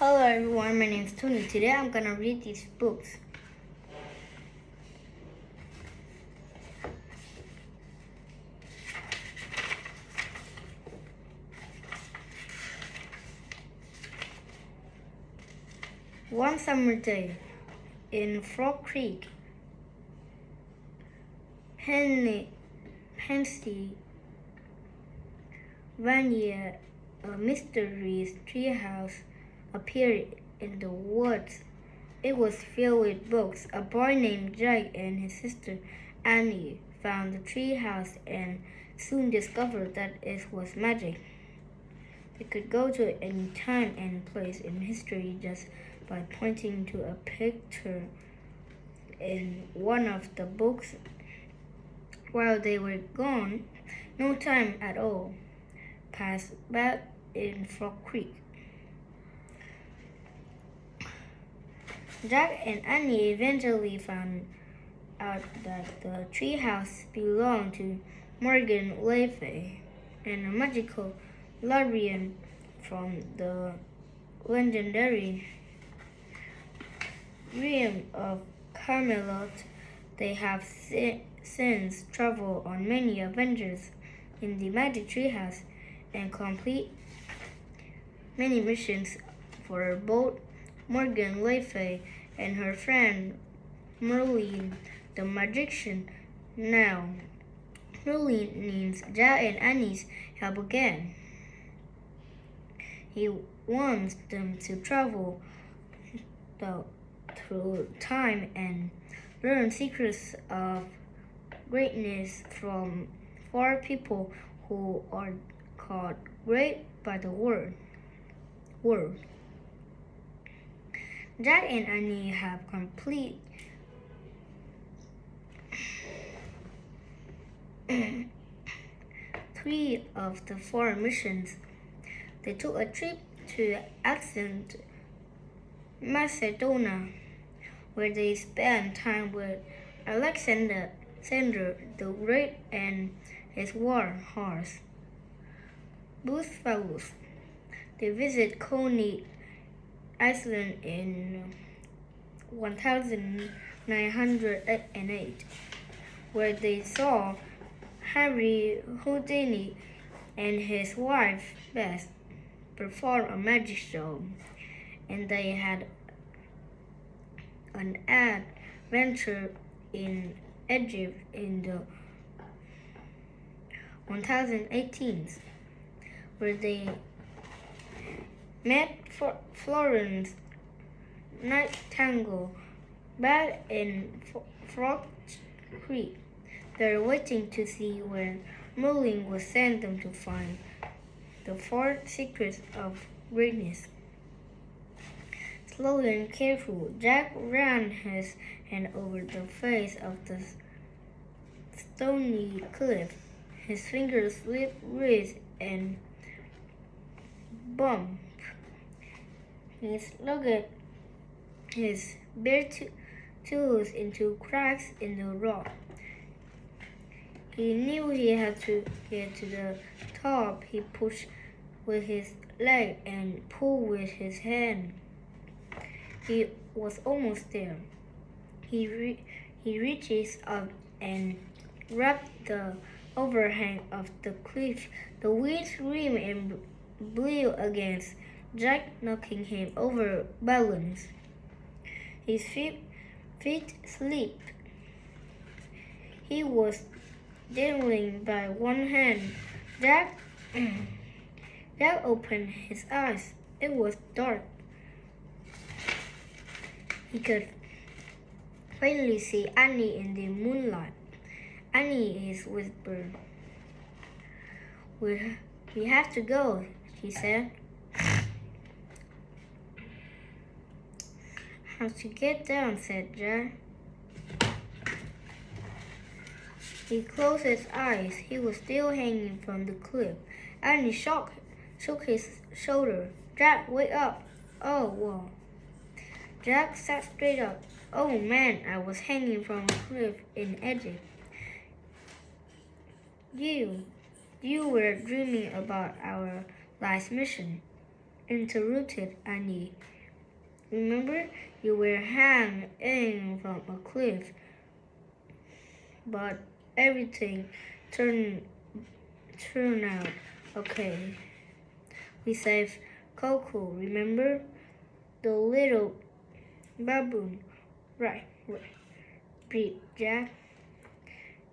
Hello everyone, my name is Tony. Today I'm gonna read these books. One summer day in Frog Creek, Pennsylvania, a mysterious treehouse appeared in the woods. It was filled with books. A boy named Jack and his sister Annie found the treehouse and soon discovered that it was magic. They could go to any time and place in history just by pointing to a picture in one of the books. While they were gone, no time at all passed back in Frog Creek. Jack and Annie eventually found out that the treehouse belonged to Morgan Le Fay, and a magical librarian from the legendary realm of Camelot. They have since traveled on many adventures in the magic treehouse and complete many missions for both Morgan Le Fay and her friend Merlin the magician. Now, Merlin needs Jack and Annie's help again. He wants them to travel through time and learn secrets of greatness from 4 people who are called great by the world. Jack and Annie have complete 3 of the 4 missions. They took a trip to ancient Macedonia, where they spent time with Alexander the Great and his war horse, Bucephalus. They visit Coney Island in 1908, where they saw Harry Houdini and his wife Beth perform a magic show, and they had an adventure in Egypt in the 1018s, where they met Florence Nightingale back in Frog Creek. They're waiting to see where Merlin will send them to find the 4 secrets of greatness. Slowly and carefully, Jack ran his hand over the face of the stony cliff. His fingers slipped, wrist, and bump. He slugged his bare toes into cracks in the rock. He knew he had to get to the top. He pushed with his leg and pulled with his hand. He was almost there. He reaches up and grabbed the overhang of the cliff. The wind screamed and blew against Jack, knocking him over balance. His feet slipped. He was dangling by one hand. Jack opened his eyes. It was dark. He could faintly see Annie in the moonlight. Annie is whispered. We have to go, she said. How to get down, said Jack. He closed his eyes. He was still hanging from the cliff. Annie shook his shoulder. Jack, wake up. Oh, well. Jack sat straight up. Oh man, I was hanging from a cliff in Egypt. You were dreaming about our last mission. interrupted Annie. Remember, you were hanging from a cliff, but everything turned out okay. We saved Coco, remember? The little baboon. Right, breathed Jack.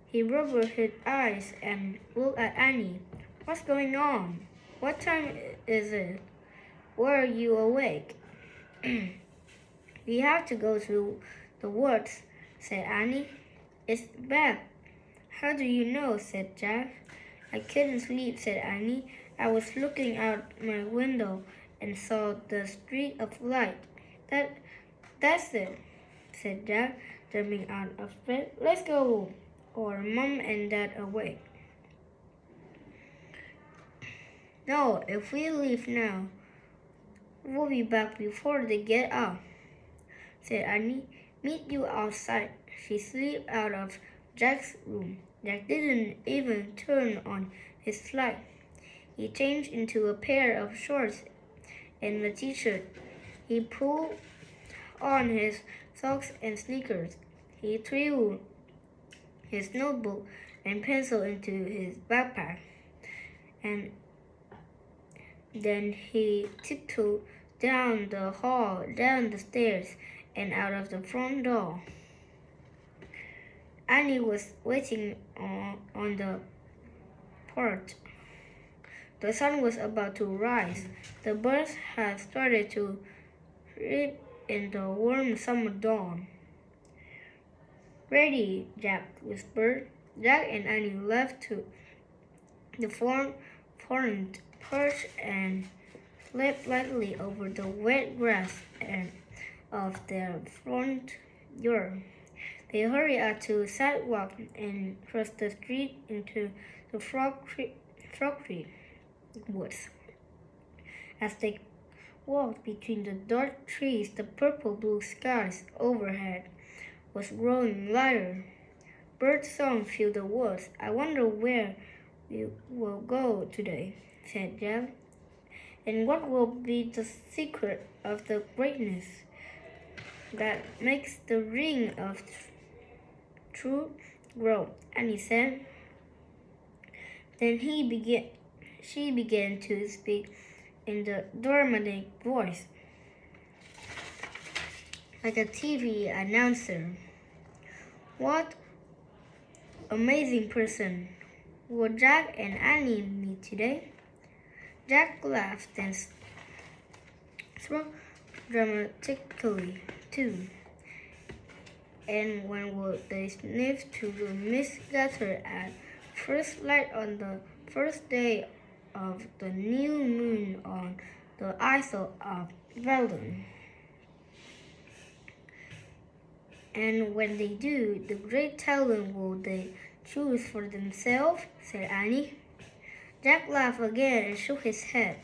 He rubbed his eyes and looked at Annie. What's going on? What time is it? Why are you awake? We have to go to the woods, said Annie. It's bad. How do you know? Said Jack. I couldn't sleep, said Annie. I was looking out my window and saw the streak of light. That's it, said Jack, jumping out of bed. Let's go, or Mom and Dad awake. No, if we leave now, we'll be back before they get up, said Annie. Meet you outside. She slipped out of Jack's room. Jack didn't even turn on his light. He changed into a pair of shorts and a t-shirt. He pulled on his socks and sneakers. He threw his notebook and pencil into his backpack. And then he tiptoed down the hall, down the stairs, and out of the front door. Annie was waiting on the porch. The sun was about to rise. The birds had started to chirp in the warm summer dawn. Ready, Jack whispered. Jack and Annie left to the front porch and slept lightly over the wet grass of their front yard. They hurried out to the sidewalk and crossed the street into the Frog Creek woods. As they walked between the dark trees, the purple-blue skies overhead was growing lighter. Bird song filled the woods. I wonder where we will go today, said Jack. And what will be the secret of the greatness that makes the ring of truth grow? Annie said. Then she began to speak in the dramatic voice, like a TV announcer. What amazing person will Jack and Annie meet today? Jack laughed and spoke dramatically too. And when will they sniff to the mist gathered at first light on the first day of the new moon on the isle of Veldon? And when they do, the great talent will they choose for themselves, said Annie. Jack laughed again and shook his head.